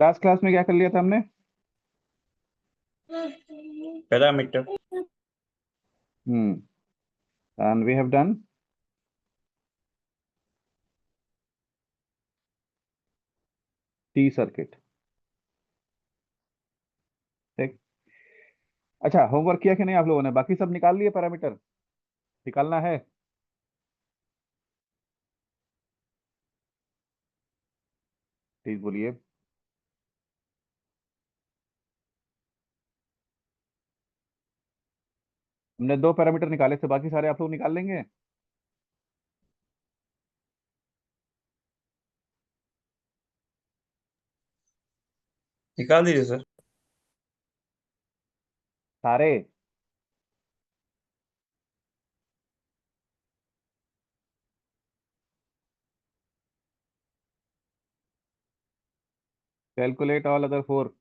Last class में क्या कर लिया था हमने? Parameter. Hmm and we have done T circuit. ठीक। अच्छा, होमवर्क किया कि नहीं आप लोगों ने? बाकी सब निकाल लिए पैरामीटर? निकालना है? प्लीज बोलिए। हमने दो पैरामीटर निकाले थे, बाकी सारे आप लोग निकाल लेंगे? निकाल दीजिए सर। सारे? Calculate all other four.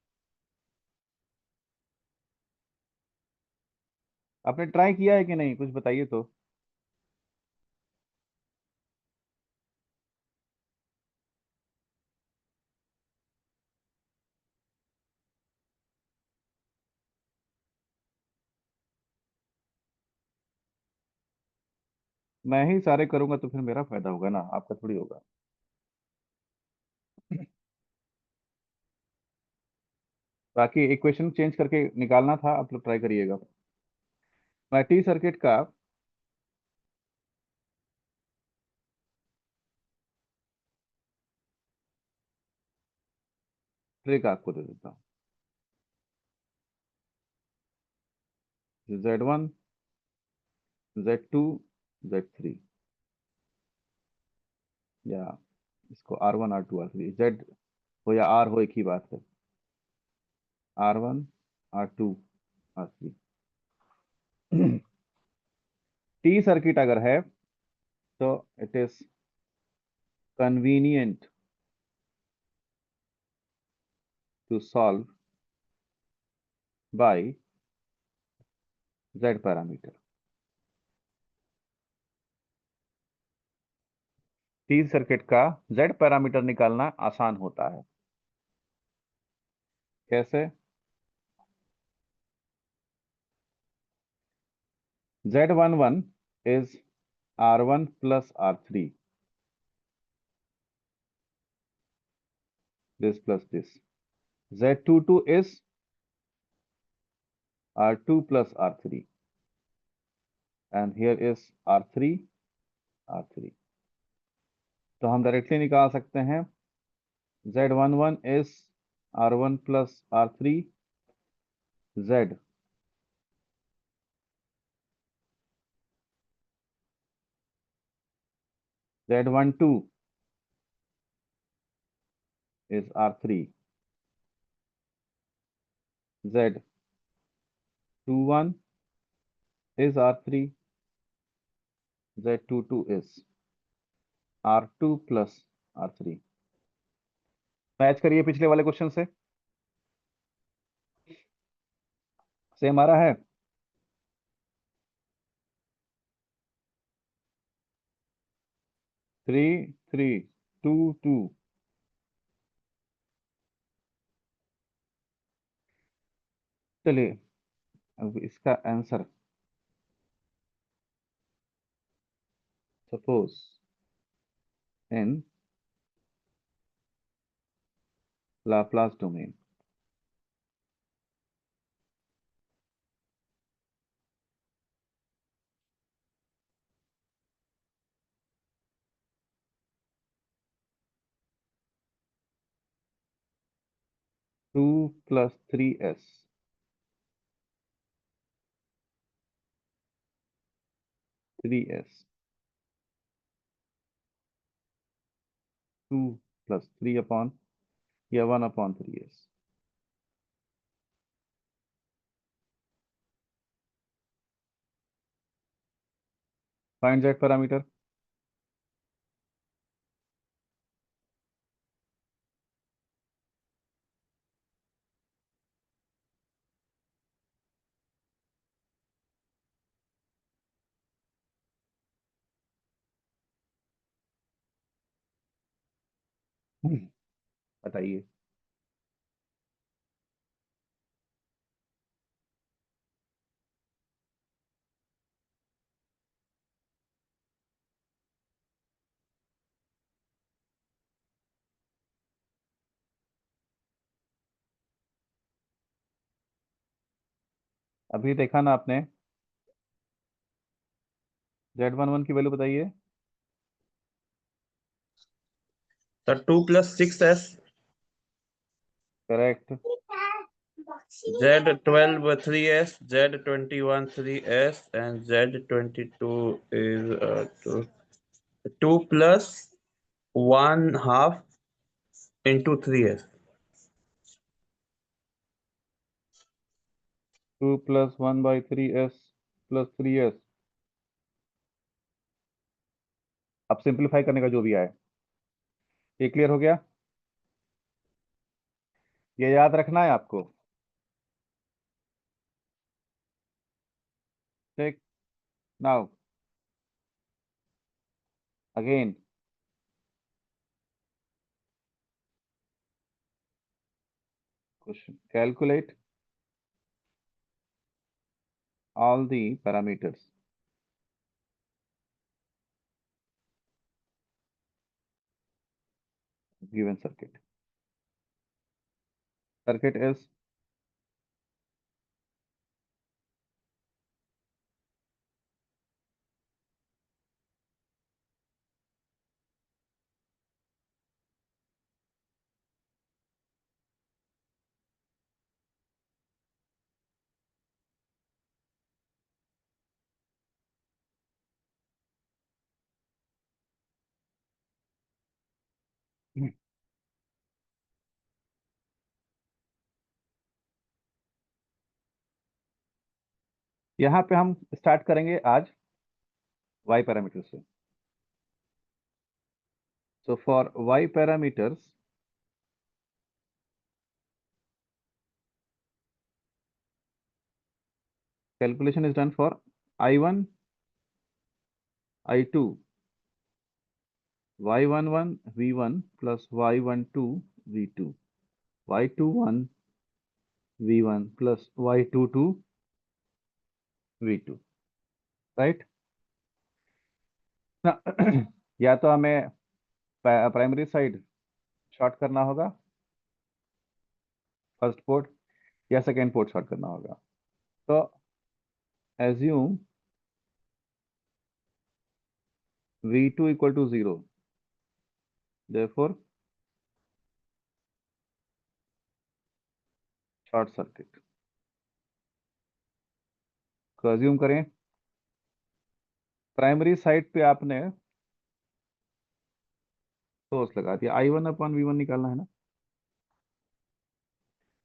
आपने ट्राई किया है कि नहीं, कुछ बताइए तो। मैं ही सारे करूंगा तो फिर मेरा फायदा होगा ना, आपका थोड़ी होगा। बाकी इक्वेशन चेंज करके निकालना था, आप लोग ट्राई करिएगा। मैं टी सर्किट का ट्रिक आपको दे देता हूँ। Z1, Z2, Z3, या इसको R1, R2, R3, Z हो या R हो, एक ही बात है। R1, R2, R3। T circuit अगर है तो it is convenient to solve by Z parameter. T circuit का Z पैरामीटर निकालना आसान होता है। कैसे? Z11 is R1 plus R3, this plus this. Z22 is R2 plus R3, and here is R3, R3. तो हम डायरेक्टली निकाल सकते हैं Z11 is R1 plus R3, Z Z12 is R3, Z21 is R3, Z22 is R2 plus R3। Match करिए पिछले वाले question से, same आ रहा है? Three three two two. चलिए अब इसका answer, suppose in Laplace domain, two plus three s, three s, two plus three upon या one upon three s. Find Z parameter. बताइए। अभी देखा ना आपने, Z11 की वैल्यू बताइए। Sir 2 + 6s, correct. Z12 3s, Z21 3s, and Z22 is 2 + 1/2 into 3s. 2 + 1/3s + 3s। अब simplify करने का जो भी आए, ये क्लियर हो गया। ये याद रखना है आपको। ठीक। Now again, question, calculate all the parameters given circuit. Circuit is यहाँ पे हम स्टार्ट करेंगे आज y पैरामीटर से। So for y parameters, calculation is done for I1, I2, y11 v1 plus y12 v2, y21 v1 plus y22 v2, right ना। या तो हमें प्राइमरी साइड शॉर्ट करना होगा, फर्स्ट पोर्ट, या सेकेंड पोर्ट शॉर्ट करना होगा। तो assume V2 equal to 0, therefore short circuit को एज्यूम करें। प्राइमरी साइड पे आपने सोर्स लगा दिया, I1/V1 निकालना है ना।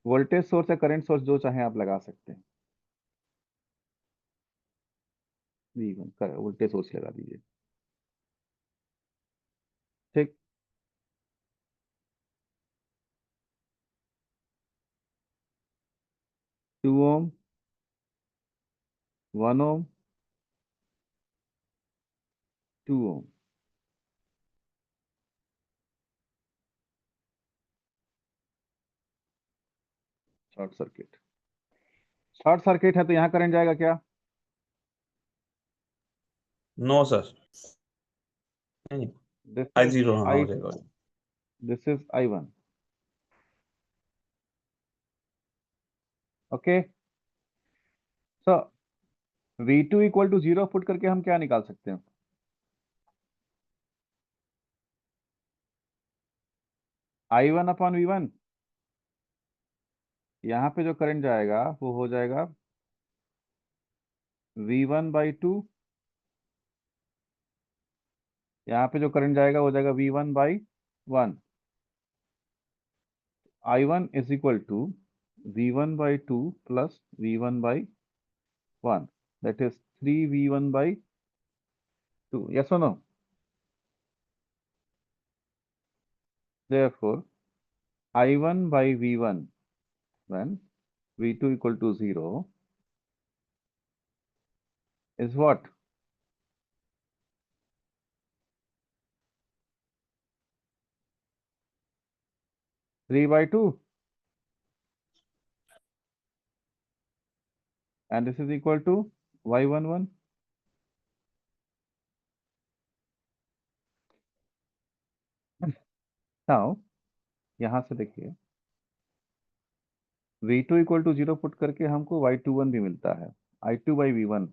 वोल्टेज सोर्स या करंट सोर्स जो चाहे आप लगा सकते हैं। V1 का वोल्टेज सोर्स लगा दीजिए। ठीक। 2 ohm, 1 ohm, 2 ohm, short circuit. Short circuit है तो यहाँ करंट जाएगा क्या? No, sir. नहीं, दिस इज I0 होना हो I2, जाएगा। This is I1। Okay, so V2 equal to 0 put करके हम क्या निकाल सकते हैं? I1/V1, यहाँ पे जो करंट जाएगा वो हो जाएगा V1/2, यहाँ पे जो करंट जाएगा वो जाएगा V1/1। I1 is equal to V1/2 plus V1/1, that is 3V1/2, yes or no? Therefore I1 by V1 when V2 equal to 0 is what? 3/2, and this is equal to Y11। now यहाँ से देखिए, V2 equal to 0 put करके हमको Y21 भी मिलता है, I2 by V1।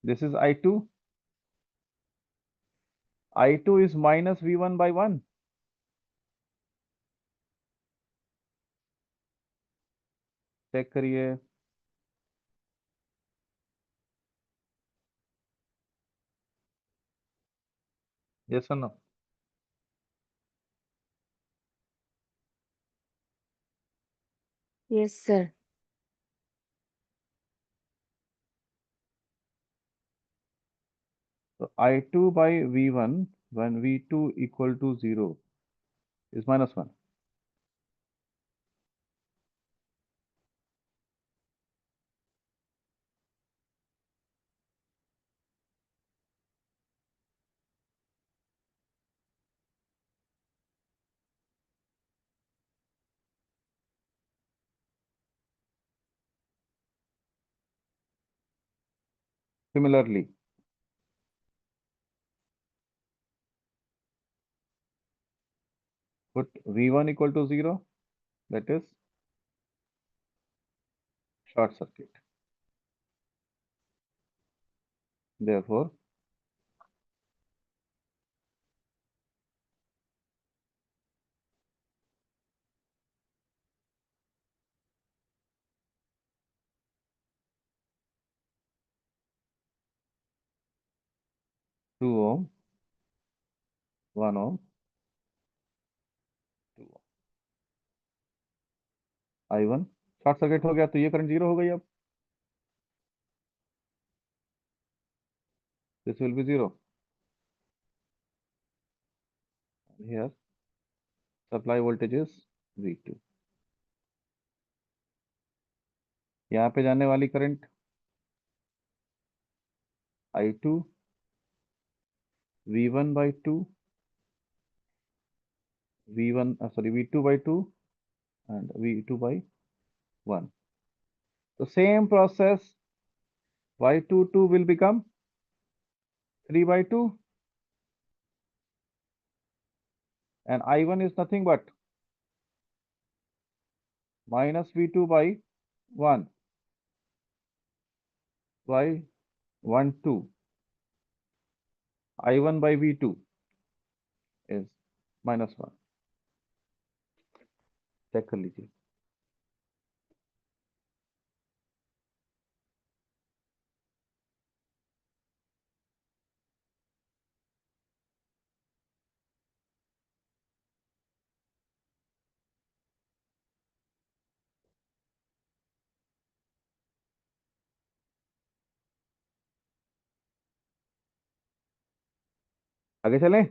This is I2. I2 is minus V1 by 1। Check करिए। Yes or no? Yes, sir. So I2 by V1 when V2 equal to 0 is minus 1। Similarly, put V1 equal to 0, that is short circuit। Therefore, two ohm, 1 ohm, 2 ohm। I1 short circuit हो गया तो ये current 0 हो गई। अब this will be 0। Here supply voltage is V2। यहाँ पे जाने वाली current I2 V1 by 2 V2 by 2 and V2 by 1। The same process Y22 will become 3 by 2 and I1 is nothing but minus V2 by 1 by 1 2। I1 by V2 is minus 1। Check कर लीजिए। आगे चलें।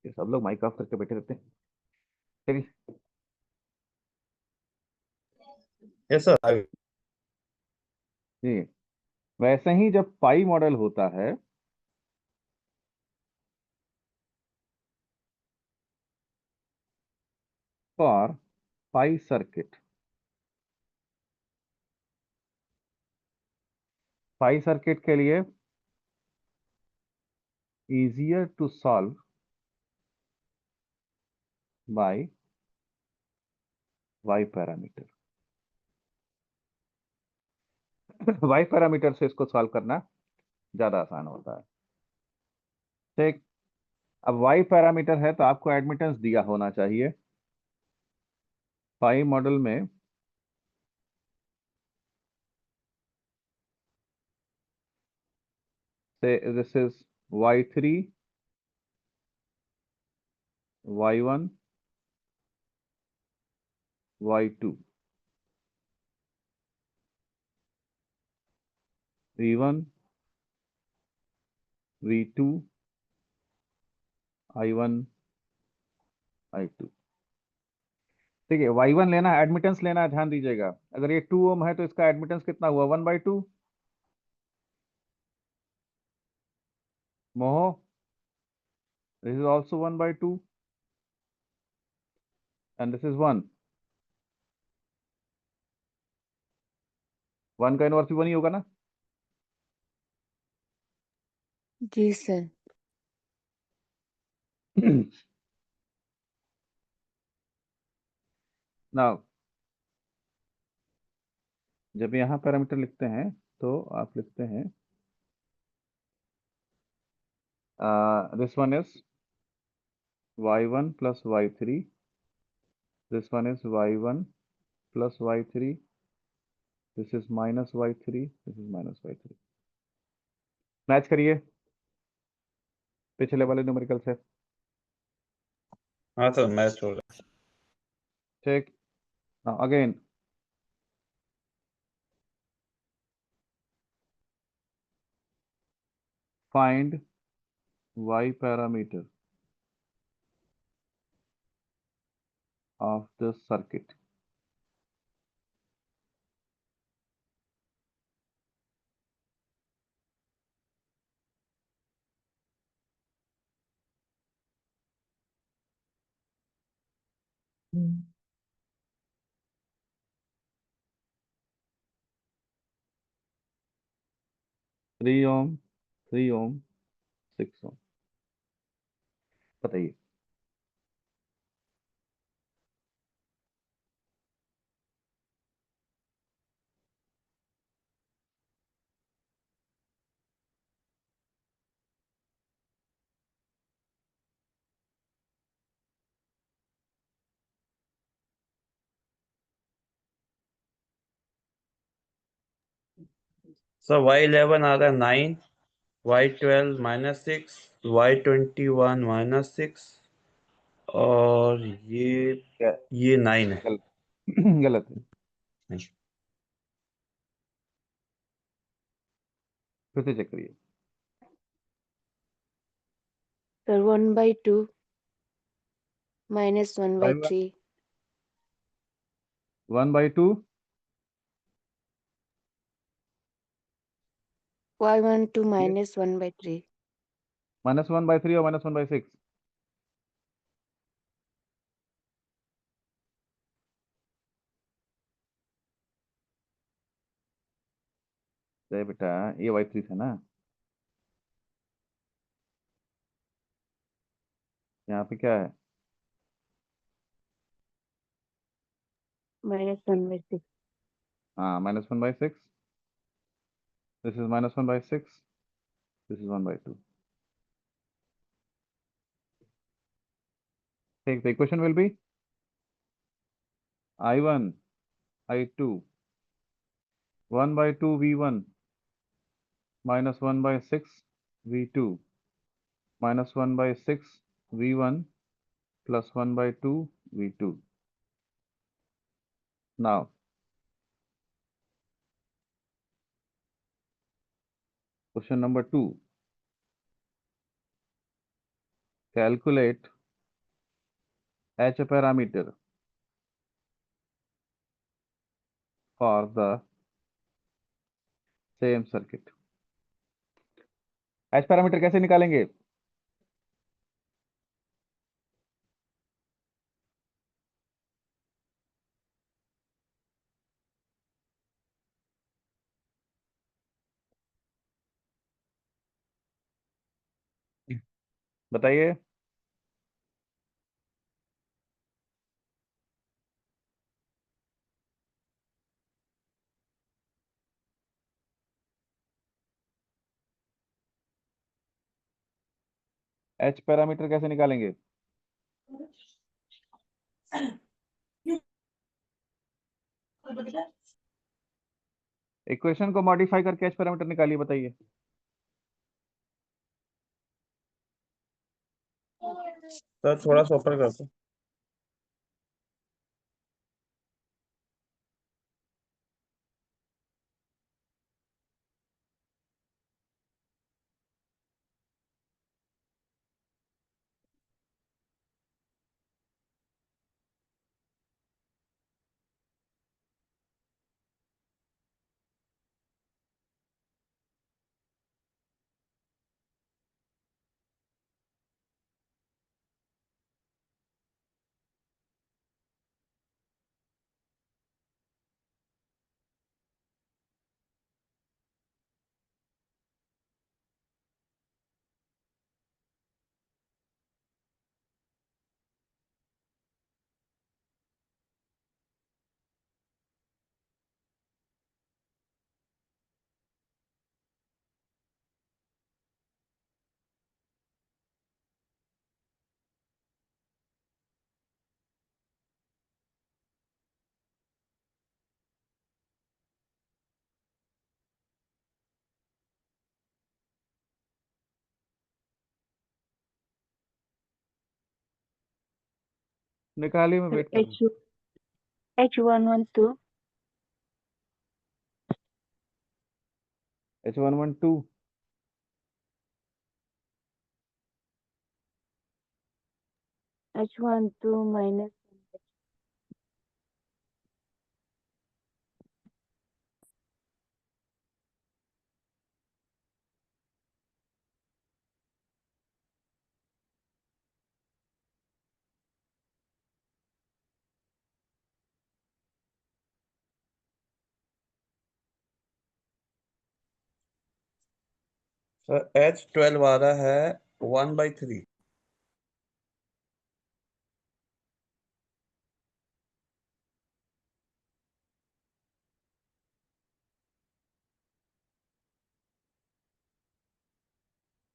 ये सब लोग mic off करके बैठे रहते हैं। चलिए। Yes, sir. जी, वैसे ही जब पाई मॉडल होता है for pi circuit, pi circuit के लिए easier to solve by y parameter. y parameter से इसको सॉल्व करना ज्यादा आसान होता है। ठीक, अब y पैरामीटर है तो आपको एडमिटेंस दिया होना चाहिए। पाई मॉडल में say this is y3 y1 y2 v1 v2 i1 i2। ठीक है, y1 लेना, एडमिटेंस लेना है, ध्यान दीजिएगा। अगर ये 2 ओम है तो इसका एडमिटेंस कितना हुआ? 1/2। मोहो, this is also 1/2 and this is 1। 1 का इनवर्स भी 1 ही होगा ना। जी सर। नाउ जब यहाँ पैरामीटर लिखते हैं तो आप लिखते हैं this one is y1 plus y3, this one is y1 plus y3, this is minus y3, this is minus y3। Match करिए पिछले वाले न्यूमेरिकल से। हाँ सर, मैच हो रहा है। ठीक, now again find y parameter of the circuit। Hmm. 3 ohm, 3 ohm, 6 ohm, बताइए। सर y11 आ रहा है 9, y12 -6, y21 -6 और क्या? ये 9 है। गलत। गलत है, नहीं। फिर से चेक करिए। Sir, 1/2 minus 1/3. 1/2 Y12 ये minus 1/3. -1/3 और -1/6। अरे बेटा ये y3 था ना, यहाँ पे क्या है? Minus 1/6. हाँ -1/6, दिस इज -1/6, दिस इज 1/2। ठीक, the equation will be I1 I2 1/2 V1 minus 1/6 V2 minus 1/6 V1 plus 1/2 V2। Now question number 2, calculate H parameter for the same circuit। H parameter कैसे निकालेंगे? बताइए। H पैरामीटर कैसे निकालेंगे? Equation को modify करके H parameter निकालिए, बताइए। Sir थोड़ा सा ऊपर कर दो। निकालिए, मैं वेट कर रहा हूँ। H112. H112 H12 minus sir H12 आ रहा है 1/3।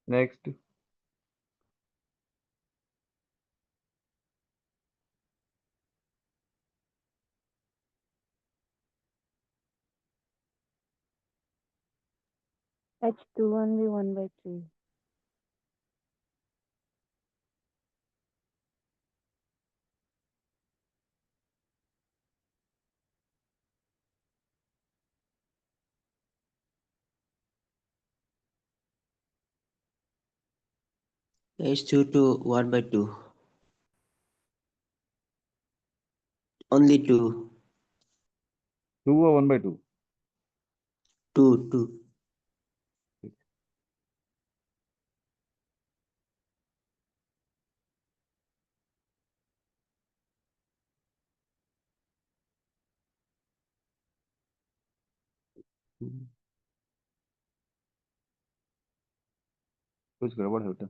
नेक्स्ट। H21 भी 1/3. H22 1/2. Only two. 2 or 1/2? Two. कुछ गड़बड़ है बेटा।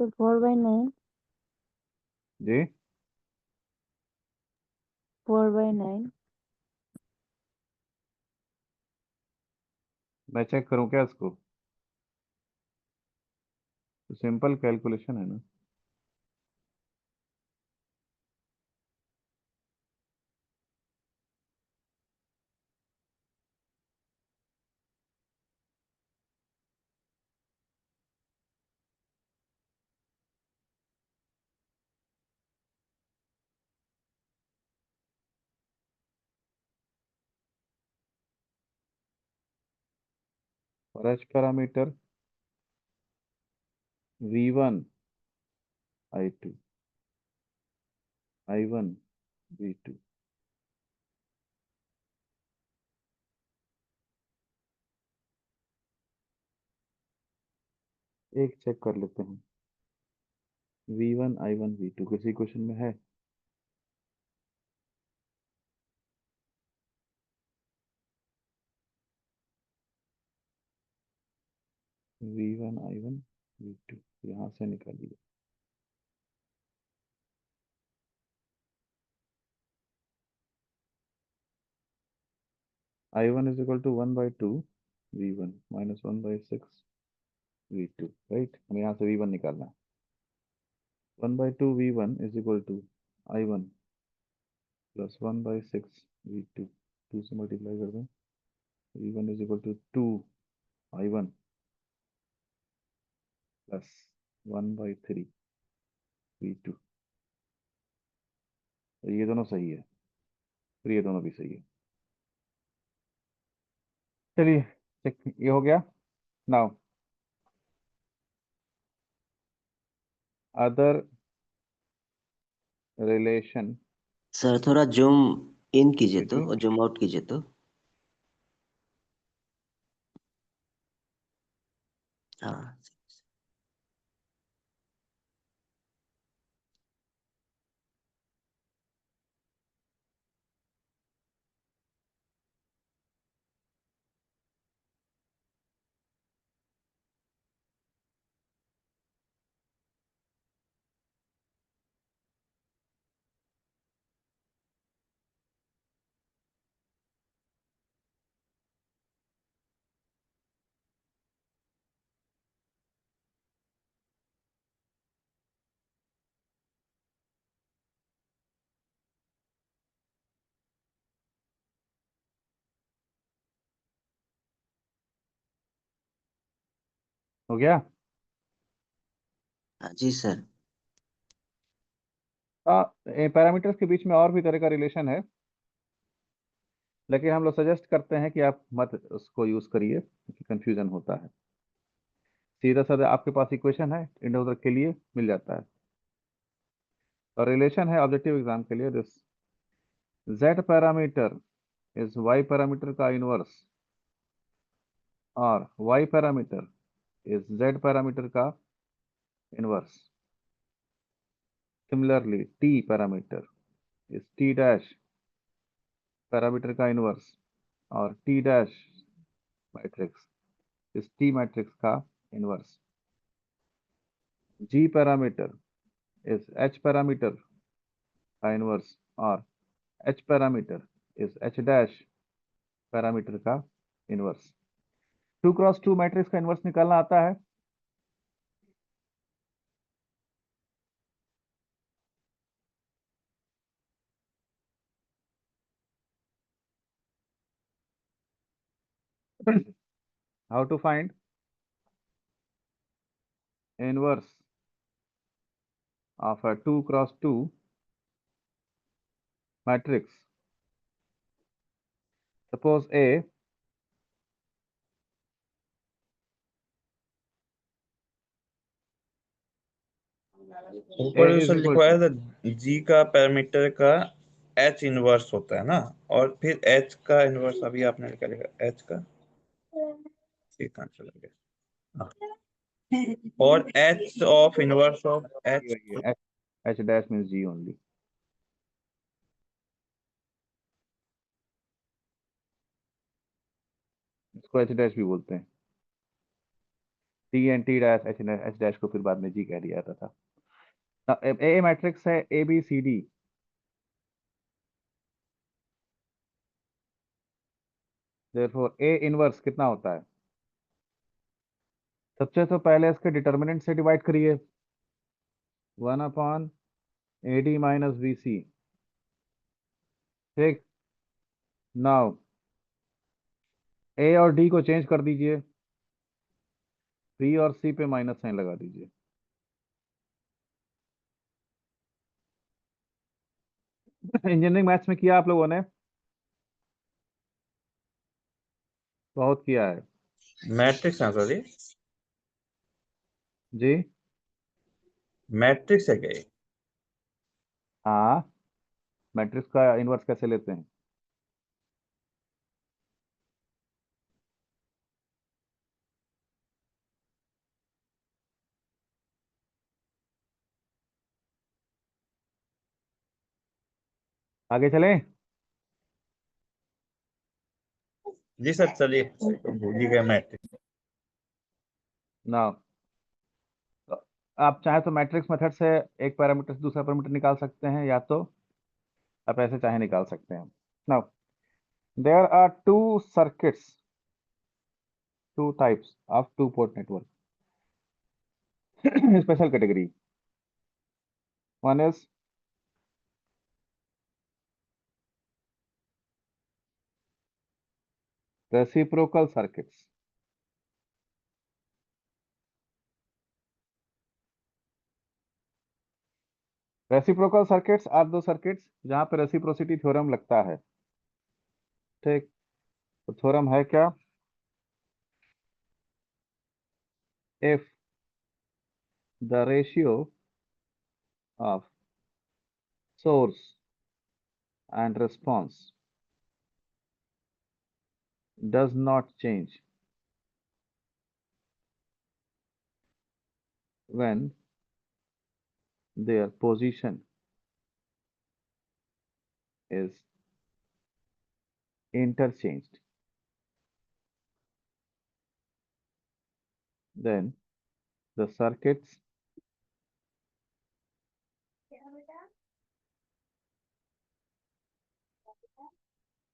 So 4/9. जी 4/9. मैं चेक करूं क्या इसको? तो सिंपल कैलकुलेशन है ना। और H parameter V1 I2 I1 V2। एक चेक कर लेते हैं। V1 I1 V2 किसी क्वेश्चन में है? V1 I1 V2 यहाँ से निकालिए। I1 is equal to 1/2 V1 minus 1/6 V2, right. हमें यहाँ से V1 निकालना है। 1/2 V1 is equal to I1 plus 1/6 V2। 2 से मल्टीप्लाई कर दें। V1 is equal to 2 I1 plus 1/3 V2। तो ये दोनों सही है, फिर ये दोनों भी सही है। चलिए चेक, ये हो गया। Now other relation. सर थोड़ा जूम इन कीजिए तो जी और जूम आउट कीजिए तो। हाँ। हो गया? हाँ जी सर। पैरामीटर्स के बीच में और भी तरह का रिलेशन है, लेकिन हम लोग सजेस्ट करते हैं कि आप मत उसको यूज करिए क्योंकि कंफ्यूजन होता है। सीधा साधा आपके पास इक्वेशन है, इधर उधर के लिए मिल जाता है। और रिलेशन है ऑब्जेक्टिव एग्जाम के लिए, this z parameter is y parameter का इनवर्स और y parameter is z parameter का inverse. Similarly t parameter is t dash parameter का इनवर्स और t dash matrix is t matrix का inverse. g parameter is h parameter का inverse और h parameter is h dash parameter का inverse. 2x2 matrix का inverse निकालना आता है? How to find inverse of a 2x2 matrix? Suppose A ऊपर A जो is सर equal लिखवाया to था जी का पैरामीटर का एच इनवर्स होता है ना, और फिर एच का इनवर्स अभी आपने निकालेगा एच का, ठीक आंसर लग गया। हाँ। और H of inverse of H, H dash means G only. इसको H dash भी बोलते हैं। T and T dash H dash को फिर बाद में G कह दिया जाता था। A मैट्रिक्स है A B C D। therefore A inverse कितना होता है? सबसे तो पहले इसके डिटर्मिनेंट से डिवाइड करिए, 1/AD माइनस BC। ठीक, नाउ A और D को चेंज कर दीजिए, B और C पे माइनस साइन लगा दीजिए। इंजीनियरिंग मैथ्स में किया आप लोगों ने? बहुत किया है मैट्रिक्स है सॉरी, जी। मैट्रिक्स है क्या ये? हाँ, मैट्रिक्स का इनवर्स कैसे लेते हैं? आगे चलें? जी सर चलिए, तो भूल ही गया मैट्रिक्स। ना, तो आप चाहे तो मैट्रिक्स मेथड से एक पैरामीटर से दूसरा पैरामीटर निकाल सकते हैं, या तो आप ऐसे चाहे निकाल सकते हैं। Now there are two circuits, two types of two port network, special category. One is reciprocal circuits. Reciprocal circuits are दो सर्किट्स जहां पे रेसिप्रोसिटी थ्योरम लगता है। ठीक, तो थ्योरम है क्या? If the ratio of source and response does not change when their position is interchanged, then the circuits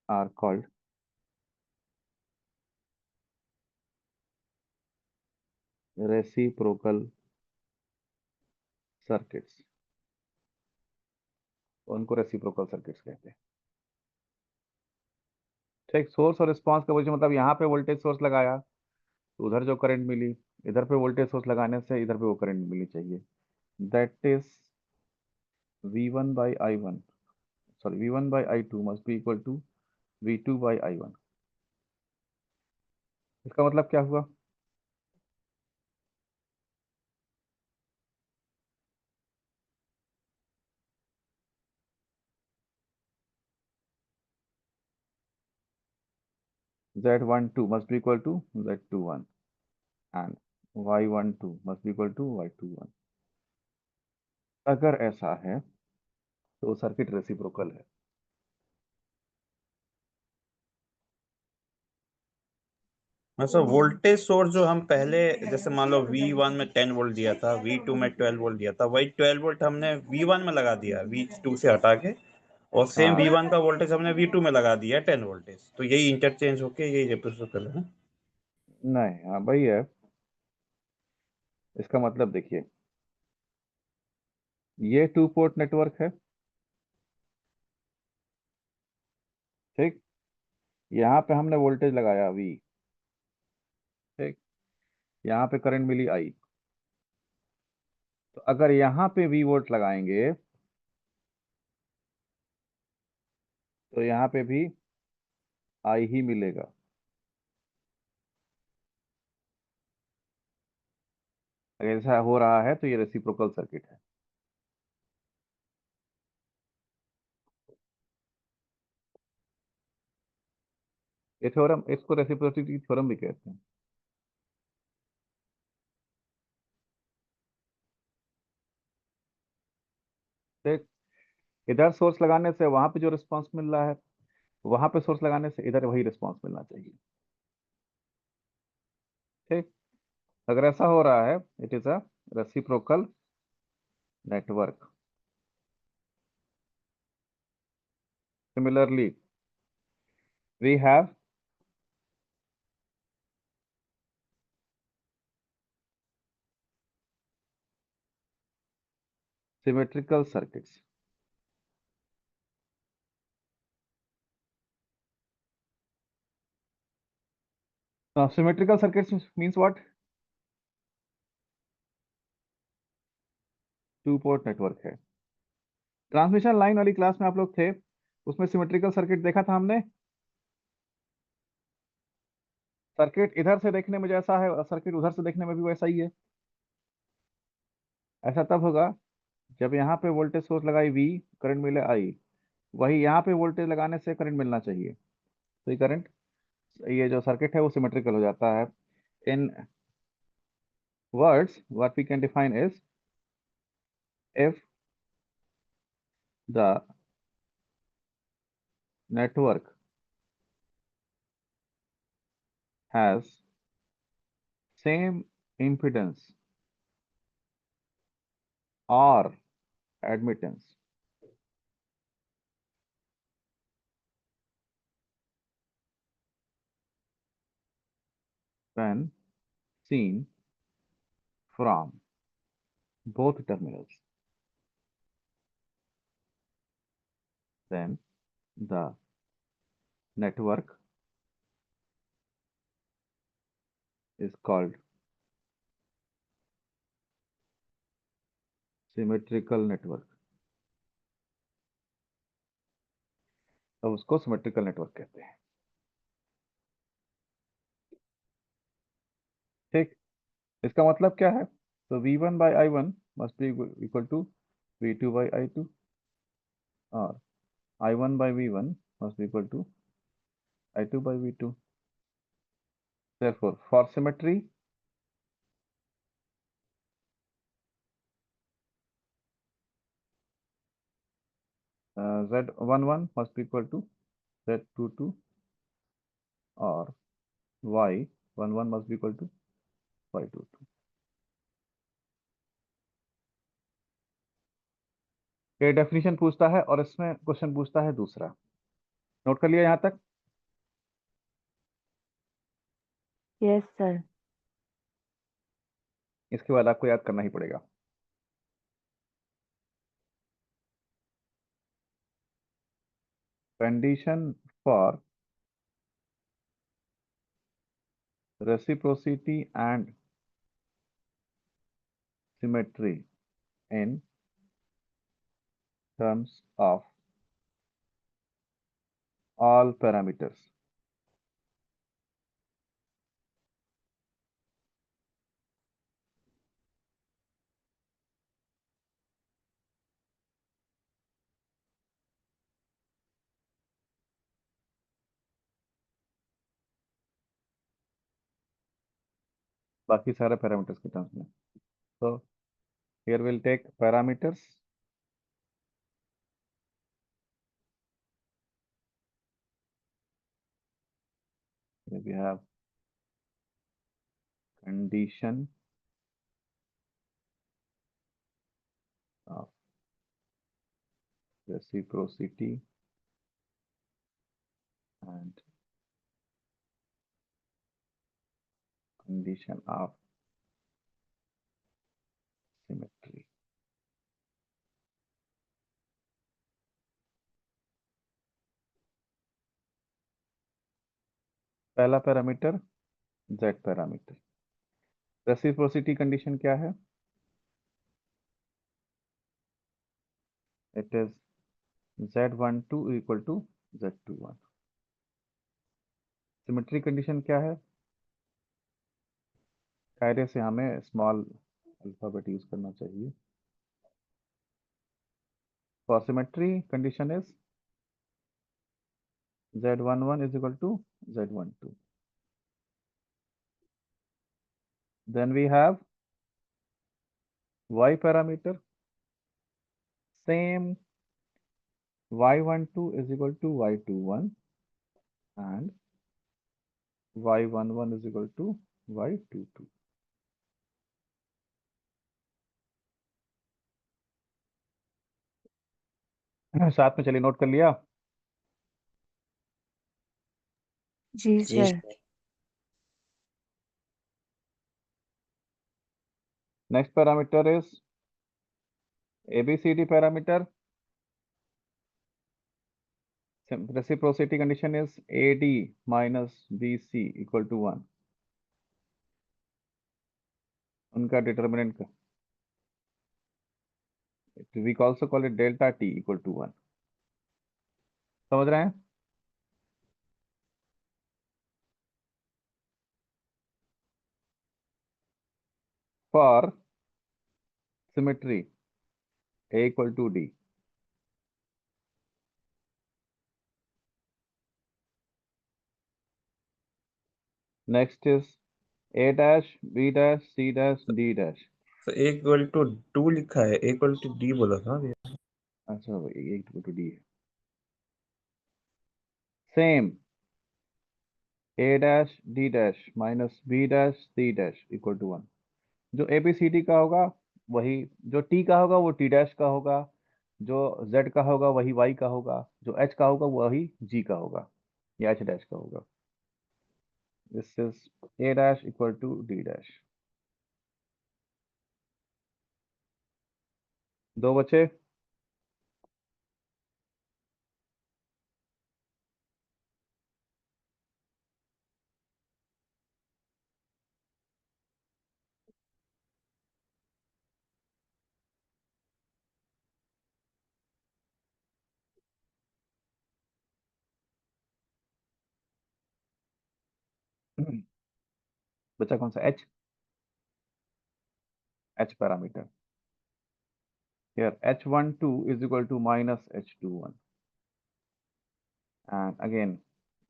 are called reciprocal circuits। उनको रेसिप्रोकल सर्किट्स कहते हैं। ठीक, सोर्स और रिस्पांस का वोल्टेज मतलब यहाँ पे वोल्टेज सोर्स लगाया तो उधर जो करंट मिली इधर पे वोल्टेज सोर्स लगाने से इधर पे वो करंट मिलनी चाहिए, that is V1 by I1, sorry V1 by I2 must be equal to V2 by I1। इसका मतलब क्या हुआ? Z12 must be equal to Z21 and Y12 must be equal to Y21। अगर ऐसा है तो सर्किट रेसिप्रोकल है। मतलब वोल्टेज सोर्स जो हम पहले, जैसे मान लो V1 में 10 वोल्ट दिया था, V2 में 12 वोल्ट दिया था, वही 12 वोल्ट हमने V1 में लगा दिया V2 से हटा के, और सेम हाँ। V1 का वोल्टेज हमने V2 में लगा दिया 10 वोल्टेज, तो यही इंटरचेंज होके यही रेसिप्रोकल है। नहीं, हाँ भाई है। इसका मतलब देखिए, ये 2 पोर्ट नेटवर्क है, ठीक। यहाँ पे हमने वोल्टेज लगाया V, ठीक। यहाँ पे करंट मिली I। तो अगर यहाँ पे V वोल्ट लगाएंगे तो यहाँ पे भी I ही मिलेगा। अगर ऐसा हो रहा है तो ये रेसिप्रोकल सर्किट है। ये थ्योरम, इसको रेसिप्रोसिटी थ्योरम भी कहते हैं। ठीक। इधर सोर्स लगाने से वहां पे जो रिस्पांस मिल रहा है, वहां पे सोर्स लगाने से इधर वही रिस्पांस मिलना चाहिए, ठीक। अगर ऐसा हो रहा है, it is a reciprocal network. Similarly we have symmetrical circuits। Now symmetrical circuits means what? 2 port network है। ट्रांसमिशन लाइन वाली क्लास में आप लोग थे, उसमें सिमेट्रिकल सर्किट देखा था हमने। सर्किट इधर से देखने में जैसा है, सर्किट उधर से देखने में भी वैसा ही है। ऐसा तब होगा जब यहाँ पे वोल्टेज सोर्स लगाई V, करंट मिले I, वही यहाँ पे वोल्टेज लगाने से करंट मिलना चाहिए, तो ये करंट, ये जो सर्किट है वो सिमेट्रिकल हो जाता है। In words what we can define is, if the network has same impedance or admittance, when seen from both terminals, then the network is called symmetrical network। अब उसको सिमेट्रिकल नेटवर्क कहते हैं, ठीक। इसका मतलब क्या है? तो V1 by I1 must be equal to V2 by I2, और I1 by V1 must be equal to I2 by V2। Therefore, for symmetry, Z11 must be equal to Z22, और Y11 must be equal to Y22। ये definition पूछता है और इसमें question पूछता है दूसरा। नोट कर लिया यहाँ तक? Yes, sir. इसके बाद आपको याद करना ही पड़ेगा। Condition for reciprocity and symmetry in terms of all parameters. बाकी सारे parameters के terms में. So here we'll take parameters. Here we have condition of reciprocity and condition of symmetry. पहला parameter z parameter. Reciprocity condition क्या है? It is z12 equal to z21. Symmetry condition क्या है? कायदे से हमें स्मॉल अल्फाबेट यूज करना चाहिए. For symmetry condition is z11 is equal to z12. Then we have y parameter. Same, y12 is equal to y21 and y11 is equal to y22. साथ में चलिए नोट कर लिया. जी Yes, sir. Next parameter is ABCD parameter. Reciprocity condition is AD minus BC equal to 1. उनका determinant का we also call it delta T equal to 1. समझ रहे हैं? For symmetry A equal to D. Next is A dash, B dash, C dash, D dash. तो a equal to 2 लिखा है, a equal to d बोला था अभी. अच्छा भाई A equal to D है. Same A dash, D dash minus B dash, C dash equal to 1. जो ABCD का होगा वही, जो T का होगा वो T dash का होगा, जो Z का होगा वही Y का होगा, जो H का होगा वही G का होगा या H dash का होगा. This is A dash equal to D dash. दो बचे. बचा कौन सा? H parameter. Here H12 is equal to minus H21 and again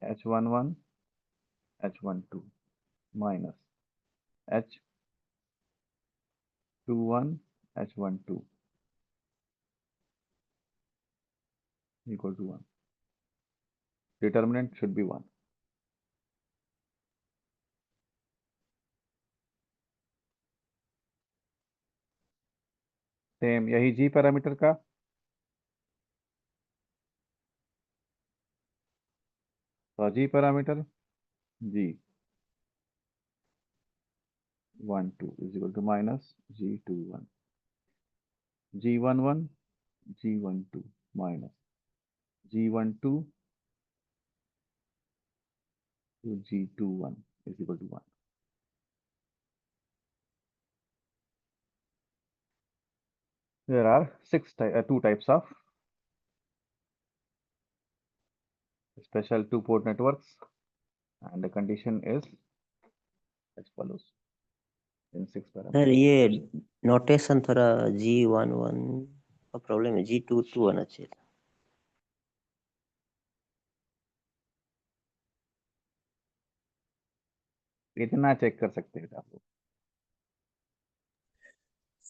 H11 H12 minus H21 H12 equal to 1. Determinant should be 1. Same यही G parameter का. तो G parameter G 12 is equal to minus G21. G11 G12 minus G12 to G21 is equal to 1. there are two types of special two-port networks, and the condition is as follows in 6 sir parameters. ये notation थोड़ा G11 का problem है, G22 आना चाहिए था। इतना check कर सकते हैं आप लोग।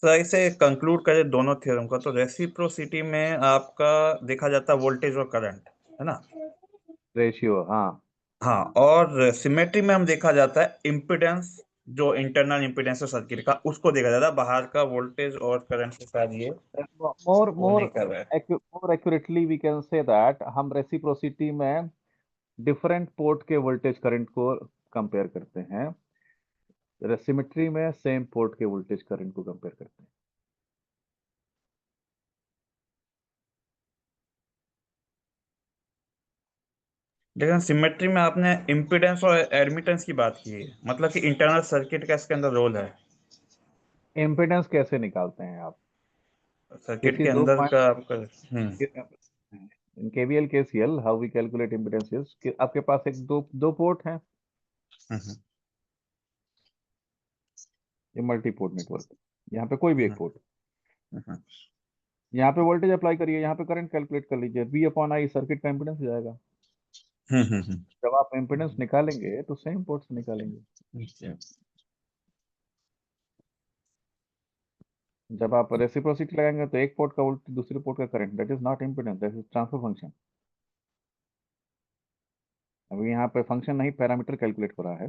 सर इसे कंक्लूड करें दोनों थ्योरम का, तो रेसिप्रोसिटी में आपका देखा जाता है वोल्टेज और करंट, है ना? रेशियो, हाँ हाँ, और सिमेट्री में हम देखा जाता है इम्पिडेंस, जो इंटरनल इम्पिडेंस है सर्किट का, उसको देखा जाता है। बाहर का वोल्टेज और करंट के साथ ये more वो नहीं कर रहा है। more accurately we can say that हम रेसिप्रोसिटी में डिफरेंट पोर्ट के वोल्टेज करंट को कंपेयर करते हैं, सिमेट्री में सेम पोर्ट के वोल्टेज करंट को कंपेयर करते हैं। लेकिन सिमेट्री में आपने इम्पिडेंस और एडमिटेंस की बात की है, मतलब कि इंटरनल सर्किट का इसके अंदर रोल है। इम्पीडेंस कैसे निकालते हैं आप? सर्किट किसी के दो अंदर पॉइंट का आपका in KVL KCL how we calculate impedance is कि आपके पास एक दो पोर्ट हैं, ये मल्टी पोर्ट नेटवर्क, यहाँ पे कोई भी एक पोर्ट, यहाँ पे वोल्टेज अप्लाई करिए, यहाँ पे करंट कैलकुलेट कर लीजिए, V अपॉन आई सर्किट का इम्पीडेंस हो जाएगा। जब आप इम्पीडेंस निकालेंगे तो सेम पोर्ट से निकालेंगे। जब आप रेसिप्रोसिटी लगाएंगे तो एक पोर्ट का वोल्टेज दूसरे पोर्ट का current, that is not impedance, that is transfer function. अभी यहाँ पे फंक्शन नहीं, पैरामीटर कैलकुलेट हो रहा है,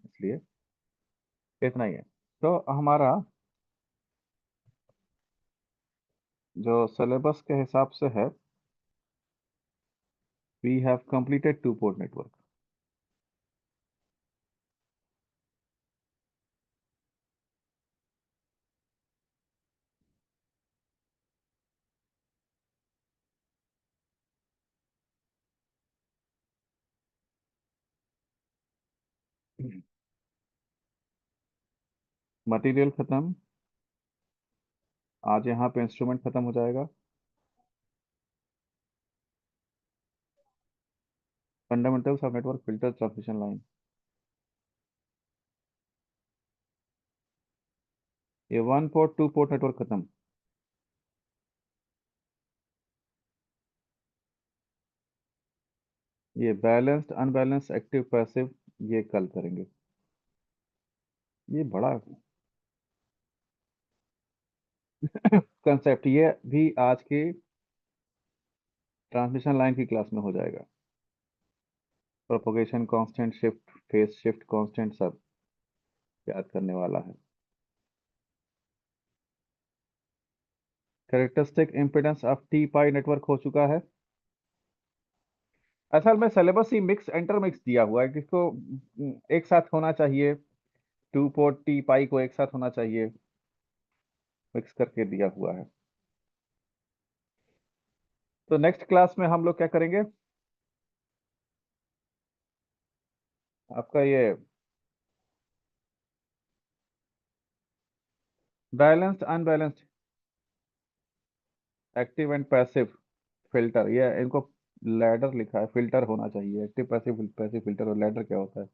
इसलिए इतना ही है। तो हमारा जो सिलेबस के हिसाब से है, we have completed two port network. Material खत्म, आज यहाँ पे इंस्ट्रूमेंट खत्म हो जाएगा। Fundamentals of network filter transmission line, ये one port two port network खत्म। ये बैलेंस्ड अनबैलेंस्ड एक्टिव पैसिव ये कल करेंगे। ये बड़ा कंसेप्ट, ये भी आज की ट्रांसमिशन लाइन की क्लास में हो जाएगा। Propagation constant, shift phase shift constant सब याद करने वाला है। Characteristic impedance of T pi network हो चुका है। असल में सिलेबस ही मिक्स इंटरमिक्स दिया हुआ है, किसको एक साथ होना चाहिए, टू पोर्ट टी पाई को एक साथ होना चाहिए, मिक्स करके दिया हुआ है। तो नेक्स्ट क्लास में हम लोग क्या करेंगे, आपका ये balanced unbalanced active and passive filter, ये इनको लैडर लिखा है, फिल्टर होना चाहिए, एक्टिव पैसिव पैसिव फिल्टर, और लैडर क्या होता है?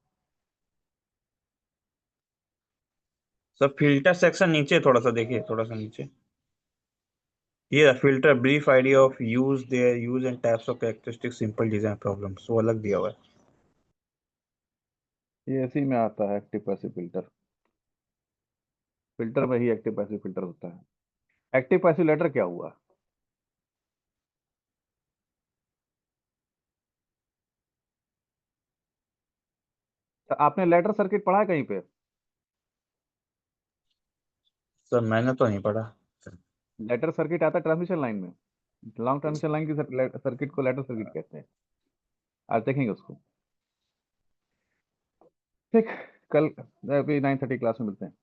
सब फिल्टर सेक्शन नीचे थोड़ा सा देखिए, थोड़ा सा नीचे, ये filter brief idea of use, there use and types of characteristic simple design problems, वो अलग दिया हुआ है। ये इसी में आता है, एक्टिव पैसिव फिल्टर, फिल्टर में ही एक्टिव पैसिव फिल्टर होता है। एक्टिव पैसिव लैडर क्या हुआ? तो आपने लैडर सर्किट पढ़ा है कहीं पे? सर मैंने तो नहीं पढ़ा। लैडर सर्किट आता है ट्रांसमिशन लाइन में, लॉन्ग ट्रांसमिशन लाइन की सर्किट को लैडर सर्किट कहते हैं। आज देखेंगे उसको। ठीक, कल अभी 9:30 क्लास में मिलते हैं।